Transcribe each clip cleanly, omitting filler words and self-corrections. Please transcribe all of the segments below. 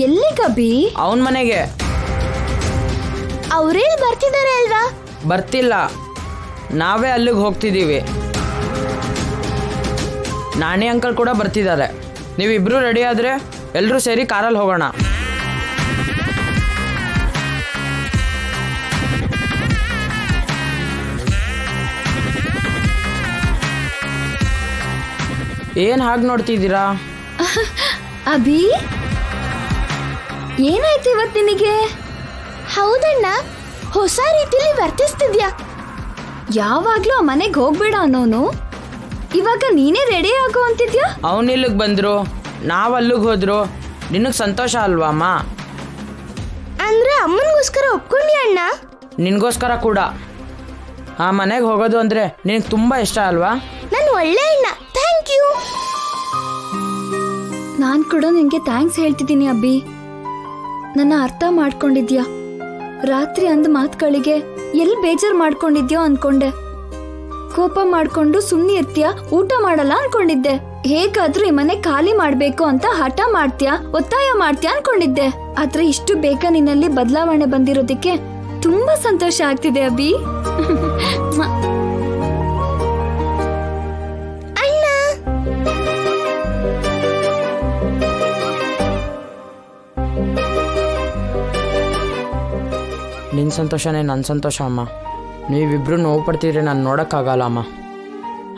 ಎಲ್ಲಿಗಬ್ಬಿ? ಅವನ ಮನೆಗೆ. ಅವ್ರೇಲ್ ಬರ್ತಿದ್ದಾರೆ ಅಲ್ವಾ? ಬರ್ತಿಲ್ಲ, ನಾವೇ ಅಲ್ಲಿಗೆ ಹೋಗ್ತಿದ್ದೀವಿ. ನಾಣಿ ಅಂಕಲ್ ಕೂಡ ಬರ್ತಿದ್ದಾರೆ. ನೀವಿಬ್ರು ರೆಡಿ ಆದರೆ ಎಲ್ಲರೂ ಸೇರಿ ಕಾರಲ್ಲಿ ಹೋಗೋಣ. ಏನು ಹಾಗೆ ನೋಡ್ತಿದ್ದೀರಾ? ಅಭಿ, ಏನಾಯ್ತು ಇವತ್ತು ನಿನಗೆ? ಹೌದಣ್ಣ, ಹೊಸ ರೀತಿಲಿ ವರ್ತಿಸ್ತಿದ್ಯಾ. ಯಾವಾಗ್ಲೂ ಆ ಮನೆಗೆ ಹೋಗ್ಬೇಡ ಅನ್ನೋನು ಇವಾಗ ನೀನೇ ರೆಡಿ ಆಗೋ ಅಂತಿದ್ಯಾ. ಅವನು ಇಲ್ಲಿಗೆ ಬಂದ್ರು, ನಾವು ಅಲ್ಲಿಗೆ ಹೋದ್ರು, ನಿನಗೆ ಸಂತೋಷ ಅಲ್ವಾ ಅಮ್ಮ? ಅಂದ್ರೆ ಅಮ್ಮನಿಗೋಸ್ಕರ ಒಪ್ಕೊಂಡಿ ಅಣ್ಣ? ನಿನಗೋಸ್ಕರ ಕೂಡ. ಆ ಮನೆಗೆ ಹೋಗೋದು ಅಂದರೆ ನಿನಗೆ ತುಂಬ ಇಷ್ಟ ಅಲ್ವಾ? ನಾನು ಒಳ್ಳೆ ಅಣ್ಣ, ಥ್ಯಾಂಕ್ ಯು. ನಾನು ಕೂಡ ನಿನಗೆ ಥ್ಯಾಂಕ್ಸ್ ಹೇಳ್ತಿದ್ದೀನಿ ಅಬ್ಬಿ. ನನ್ನ ಅರ್ಥ ಮಾಡ್ಕೊಂಡಿದ್ಯಾ. ರಾತ್ರಿ ಅಂದ ಮಾತುಗಳಿಗೆ ಎಲ್ಲಿ ಬೇಜಾರು ಮಾಡ್ಕೊಂಡಿದ್ಯೋ ಅನ್ಕೊಂಡೆ. ಕೋಪ ಮಾಡ್ಕೊಂಡು ಸುಮ್ಮನೆ ಇರ್ತೀಯ, ಊಟ ಮಾಡಲ್ಲ ಅನ್ಕೊಂಡಿದ್ದೆ. ಹೇಗಾದ್ರೂ ಈ ಮನೆ ಖಾಲಿ ಮಾಡ್ಬೇಕು ಅಂತ ಹಠ ಮಾಡ್ತೀಯಾ, ಒತ್ತಾಯ ಮಾಡ್ತೀಯಾ ಅನ್ಕೊಂಡಿದ್ದೆ. ಆದ್ರೆ ಇಷ್ಟು ಬೇಗ ನಿನ್ನಲ್ಲಿ ಬದಲಾವಣೆ ಬಂದಿರೋದಕ್ಕೆ ತುಂಬಾ ಸಂತೋಷ ಆಗ್ತಿದೆ ಅಬ್ಬಿ. ನಿನ್ನ ಸಂತೋಷನೇ ನನ್ನ ಸಂತೋಷ ಅಮ್ಮ. ನೀವಿಬ್ಬರು ನೋವು ಪಡ್ತಿದ್ರೆ ನಾನು ನೋಡೋಕ್ಕಾಗಲ್ಲ ಅಮ್ಮ.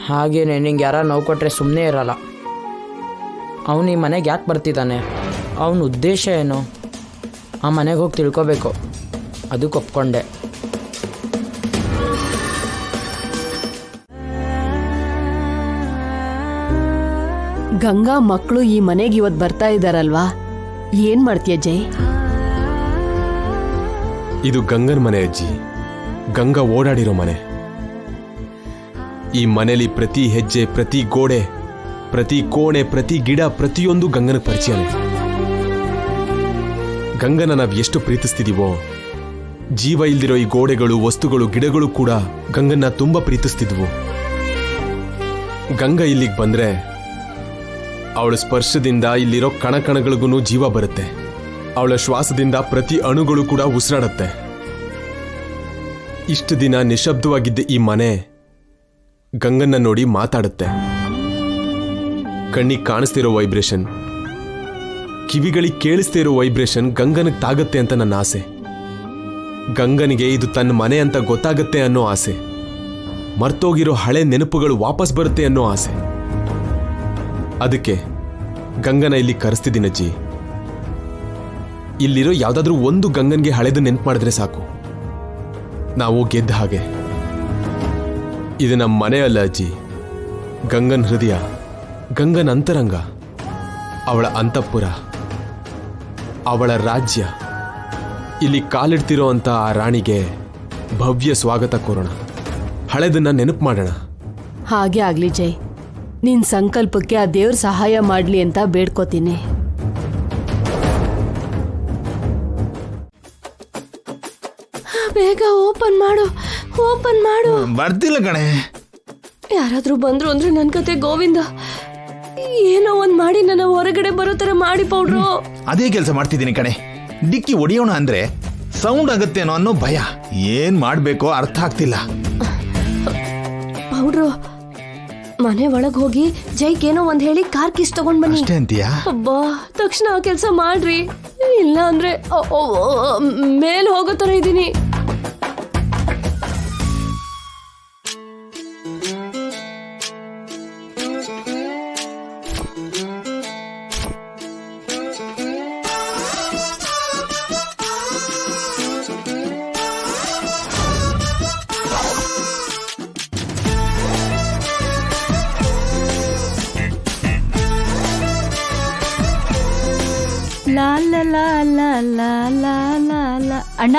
ಹಾಗೇನೆ ನಿಂಗೆ ಯಾರ ನೋವು ಕೊಟ್ಟರೆ ಸುಮ್ಮನೆ ಇರಲ್ಲ. ಅವನು ಈ ಮನೆಗೆ ಯಾಕೆ ಬರ್ತಿದ್ದಾನೆ, ಅವನ ಉದ್ದೇಶ ಏನು? ಆ ಮನೆಗೆ ಹೋಗಿ ತಿಳ್ಕೊಬೇಕು. ಅದಕ್ಕೆ ಒಪ್ಕೊಂಡೆ. ಗಂಗಾ ಮಕ್ಕಳು ಈ ಮನೆಗೆ ಇವತ್ತು ಬರ್ತಾ ಇದ್ದಾರಲ್ವಾ, ಏನ್ ಮಾಡ್ತೀಯ ಜೈ? ಇದು ಗಂಗನ ಮನೆ ಅಜ್ಜಿ. ಗಂಗಾ ಓಡಾಡಿರೋ ಮನೆ. ಈ ಮನೆಯಲ್ಲಿ ಪ್ರತಿ ಹೆಜ್ಜೆ, ಪ್ರತಿ ಗೋಡೆ, ಪ್ರತಿ ಕೋಣೆ, ಪ್ರತಿ ಗಿಡ, ಪ್ರತಿಯೊಂದು ಗಂಗನ ಪರಿಚಯನೇ. ಗಂಗನ ನಾವು ಎಷ್ಟು ಪ್ರೀತಿಸ್ತಿದೀವೋ, ಜೀವ ಇಲ್ದಿರೋ ಈ ಗೋಡೆಗಳು, ವಸ್ತುಗಳು, ಗಿಡಗಳು ಕೂಡ ಗಂಗನ್ನ ತುಂಬಾ ಪ್ರೀತಿಸ್ತಿದ್ವು. ಗಂಗಾ ಇಲ್ಲಿಗೆ ಬಂದ್ರೆ ಅವಳ ಸ್ಪರ್ಶದಿಂದ ಇಲ್ಲಿರೋ ಕಣಕಣಗಳಿಗೂ ಜೀವ ಬರುತ್ತೆ. ಅವಳ ಶ್ವಾಸದಿಂದ ಪ್ರತಿ ಅಣುಗಳು ಕೂಡ ಉಸಿರಾಡತ್ತೆ. ಇಷ್ಟು ದಿನ ನಿಶಬ್ದವಾಗಿದ್ದ ಈ ಮನೆ ಗಂಗನ್ನ ನೋಡಿ ಮಾತಾಡುತ್ತೆ. ಕಣ್ಣಿಗೆ ಕಾಣಿಸ್ತಿರೋ ವೈಬ್ರೇಷನ್, ಕಿವಿಗಳಿಗೆ ಕೇಳಿಸ್ತಾ ಇರೋ ವೈಬ್ರೇಷನ್ ಗಂಗನಿಗೆ ತಾಗತ್ತೆ ಅಂತ ನನ್ನ ಆಸೆ. ಗಂಗನಿಗೆ ಇದು ತನ್ನ ಮನೆ ಅಂತ ಗೊತ್ತಾಗತ್ತೆ ಅನ್ನೋ ಆಸೆ. ಮರ್ತೋಗಿರೋ ಹಳೆ ನೆನಪುಗಳು ವಾಪಸ್ ಬರುತ್ತೆ ಅನ್ನೋ ಆಸೆ. ಅದಕ್ಕೆ ಗಂಗನ ಇಲ್ಲಿ ಕರೆಸ್ತಿದ್ದೀನಜ್ಜಿ. ಇಲ್ಲಿರೋ ಯಾವ್ದಾದ್ರೂ ಒಂದು ಗಂಗನ್ಗೆ ಹಳೆದು ನೆನ್ಪು ಮಾಡಿದ್ರೆ ಸಾಕು, ನಾವು ಗೆದ್ದ ಹಾಗೆ. ಇದು ನಮ್ಮ ಮನೆ ಅಲ್ಲ ಅಜ್ಜಿ, ಗಂಗನ್ ಹೃದಯ, ಗಂಗನ್ ಅಂತರಂಗ, ಅವಳ ಅಂತಃಪುರ, ಅವಳ ರಾಜ್ಯ. ಇಲ್ಲಿ ಕಾಲಿಡ್ತಿರೋ ಅಂತ ಆ ರಾಣಿಗೆ ಭವ್ಯ ಸ್ವಾಗತ ಕೋರೋಣ. ಹಳೆದನ್ನ ನೆನಪು ಮಾಡೋಣ. ಹಾಗೆ ಆಗ್ಲಿ ಜೈ. ನಿನ್ ಸಂಕಲ್ಪಕ್ಕೆ ಆ ದೇವ್ರ ಸಹಾಯ ಮಾಡ್ಲಿ ಅಂತ ಬೇಡ್ಕೋತೀನಿ. ಬೇಗ ಓಪನ್ ಮಾಡು, ಓಪನ್ ಮಾಡು. ಬರ್ತಿಲ್ಲ ಕಣೆ. ಯಾರಾದ್ರೂ ಬಂದ್ರು ಅಂದ್ರೆ ನನ್ ಕತೆ ಗೋವಿಂದ. ಏನೋ ಒಂದ್ ಮಾಡಿ ನನ್ನ ಹೊರಗಡೆ ಬರೋ ತರ ಮಾಡಿ ಪೌಡ್ರು. ಅದೇ ಕೆಲಸ ಮಾಡ್ತಿದ್ದೀನಿ ಕಣೆ. ಡಿಕ್ಕಿ ಹೊಡಿಯೋಣ ಅಂದ್ರೆ ಸೌಂಡ್ ಆಗತ್ತೇನೋ ಅನ್ನೋ ಭಯ. ಏನ್ ಮಾಡ್ಬೇಕೋ ಅರ್ಥ ಆಗ್ತಿಲ್ಲ. ಪೌಡ್ರು, ಮನೆ ಒಳಗ್ ಹೋಗಿ ಜೈಗೇನೋ ಒಂದ್ ಹೇಳಿ ಕಾರ್ ಕಿಸ್ ತಗೊಂಡ್ ಬನ್ನಿ. ಅಷ್ಟೇ ಅಂತೀಯಾ? ಅಬ್ಬಾ, ತಕ್ಷಣ ಆ ಕೆಲ್ಸ ಮಾಡ್ರಿ. ಇಲ್ಲ ಅಂದ್ರೆ ಮೇಲ್ ಹೋಗೋ ತರ ಇದೀನಿ. ಅಣ್ಣ,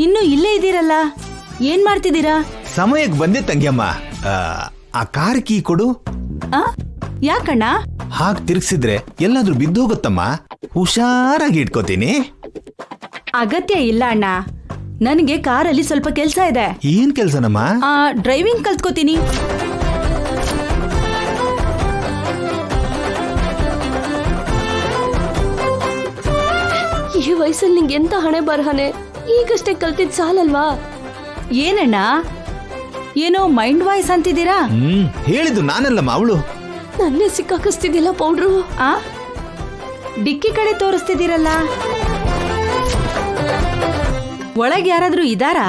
ಇನ್ನು ಇಲ್ಲೇ ಇದ್ದೀರಲ್ಲ, ಏನ್ ಮಾಡ್ತಿದ್ದೀರಾ? ಸಮಯಕ್ಕೆ ಬಂದೆ ತಂಗಿಯಮ್ಮ. ಆ ಕಾರ್ ಕೀ ಕೊಡು. ಯಾಕಣ್ಣ? ಹಾಗೆ ತಿರ್ಗಿಸಿದ್ರೆ ಎಲ್ಲಾದ್ರೂ ಬಿದ್ದೋಗುತ್ತಮ್ಮ. ಹುಷಾರಾಗಿ ಇಟ್ಕೋತೀನಿ. ಅಗತ್ಯ ಇಲ್ಲ ಅಣ್ಣ, ನನಗೆ ಕಾರಲ್ಲಿ ಸ್ವಲ್ಪ ಕೆಲ್ಸ ಇದೆ. ಏನ್ ಕೆಲ್ಸನಮ್ಮ? ಡ್ರೈವಿಂಗ್ ಕಲ್ತ್ಕೋತೀನಿ. ವಯಸ್ಸಲ್ಲಿ ನಿಂಗೆ ಎಂತ ಹಣೆ ಬರಹನೆ, ಈಗಷ್ಟೇ ಕಲ್ತಿದ್ ಸಾಲಲ್ವಾ? ಏನಣ್ಣ ಏನೋ ಮೈಂಡ್ ವಾಯ್ಸ್ ಅಂತಿದ್ದೀರಾ? ಹೇಳಿದ್ದು ನಾನಲ್ಲಮ್ಮ, ಅವಳು. ನನ್ನೇ ಸಿಕ್ಕಾಕಿಸ್ತಿದ್ದಿಲ್ಲ ಪೌಡ್ರು. ಆ ಡಿಕ್ಕಿ ಕಡೆ ತೋರಿಸ್ತಿದ್ದೀರಲ್ಲ, ಒಳಗೆ ಯಾರಾದ್ರೂ ಇದಾರಾ?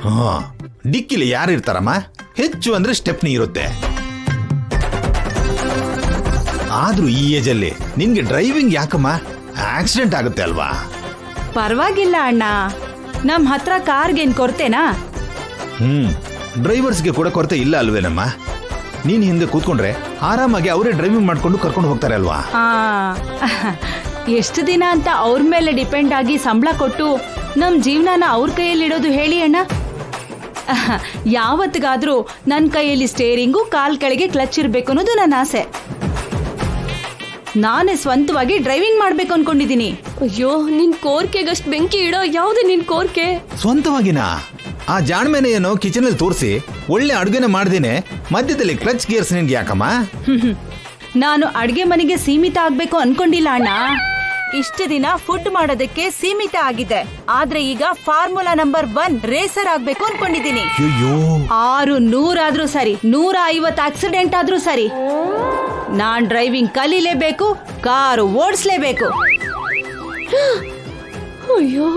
ಹಾ, ಡಿಕ್ಕಿಲಿ ಯಾರಿರ್ತಾರಮ್ಮ? ಹೆಚ್ಚು ಅಂದ್ರೆ ಸ್ಟೆಪ್ನಿ ಇರುತ್ತೆ. ಆದ್ರೂ ಈ ಏಜಲ್ಲಿ ನಿನ್ಗೆ ಡ್ರೈವಿಂಗ್ ಯಾಕಮ್ಮ? ಆಕ್ಸಿಡೆಂಟ್ ಆಗುತ್ತೆ ಅಲ್ವಾ? ಪರವಾಗಿಲ್ಲ ಅಣ್ಣ, ನಮ್ ಹತ್ರ ಕಾರ್ಗೇನ್ ಕೊರತೆನಾ? ಡ್ರೈವರ್ಸ್ಗೆ ಕೂಡ ಕೊರತೆ ಇಲ್ಲ ಅಲ್ವೇನಮ್ಮ? ನೀನ್ ಹಿಂದೆ ಕೂತ್ಕೊಂಡ್ರೆ ಆರಾಮಾಗಿ ಅವರೇ ಡ್ರೈವಿಂಗ್ ಮಾಡ್ಕೊಂಡು ಕರ್ಕೊಂಡು ಹೋಗ್ತಾರೆ ಅಲ್ವಾ? ಆ ಎಷ್ಟು ದಿನ ಅಂತ ಅವ್ರ ಮೇಲೆ ಡಿಪೆಂಡ್ ಆಗಿ ಸಂಬಳ ಕೊಟ್ಟು ನಮ್ ಜೀವನನ ಅವ್ರ ಕೈಯಲ್ಲಿ ಇಡೋದು ಹೇಳಿ ಅಣ್ಣ? ಯಾವತ್ತಿಗಾದ್ರೂ ನನ್ನ ಕೈಯಲ್ಲಿ ಸ್ಟೇರಿಂಗು, ಕಾಲ್ ಕೆಳಗೆ ಕ್ಲಚ್ ಇರ್ಬೇಕು ಅನ್ನೋದು ನನ್ನ ಆಸೆ. ನಾನೇ ಸ್ವಂತವಾಗಿ ಡ್ರೈವಿಂಗ್ ಮಾಡ್ಬೇಕು ಅನ್ಕೊಂಡಿದೀನಿ. ಅಯ್ಯೋ, ನಿನ್ ಕೋರ್ಕೆಗಷ್ಟ್ ಬೆಂಕಿ ಇಡೋ ಯಾವ್ದು ನಿನ್ ಕೋರ್ಕೆ? ಸ್ವಂತವಾಗಿನಾ? ಆ ಜಾಣ್ಮೆನೆ ಏನೋ ಕಿಚನ್ ಅಲ್ಲಿ ತೋರಿಸಿ ಒಳ್ಳೆ ಅಡುಗೆನ ಮಾಡ್ದೇನೆ ಮಧ್ಯದಲ್ಲಿ ಕ್ಲಚ್ ಗೇರ್ಸ್ ನಿನ್ಗೆ ಯಾಕಮ್ಮ? ನಾನು ಅಡ್ಗೆ ಮನೆಗೆ ಸೀಮಿತ ಆಗ್ಬೇಕು ಅನ್ಕೊಂಡಿಲ್ಲ ಅಣ್ಣ. ಇಷ್ಟು ದಿನ ಫುಡ್ ಮಾಡೋದಕ್ಕೆ ಸೀಮಿತ ಆಗಿದೆ, ಆದ್ರೆ ಈಗ ಫಾರ್ಮುಲಾ ನಂಬರ್ 1 ರೇಸರ್ ಆಗ್ಬೇಕು ಅನ್ಕೊಂಡಿದೀನಿ. ಅಯ್ಯೋ, 600 ಆದ್ರೂ ಸರಿ, 150 ಆಕ್ಸಿಡೆಂಟ್ ಆದ್ರೂ ಸರಿ, ನಾನ್ ಡ್ರೈವಿಂಗ್ ಕಲೀಲೇಬೇಕು, ಕಾರು ಓಡಿಸ್ಲೇಬೇಕು. ಅಯ್ಯೋ,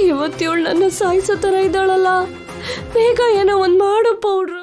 ಇವತ್ತೇಳು ನನ್ನ ಸಾಯಿಸೋ ತರ ಇದ್ದಾಳಲ್ಲ. ಬೇಗ ಏನೋ ಒಂದ್ ಮಾಡು ಪೌಡ್ರು.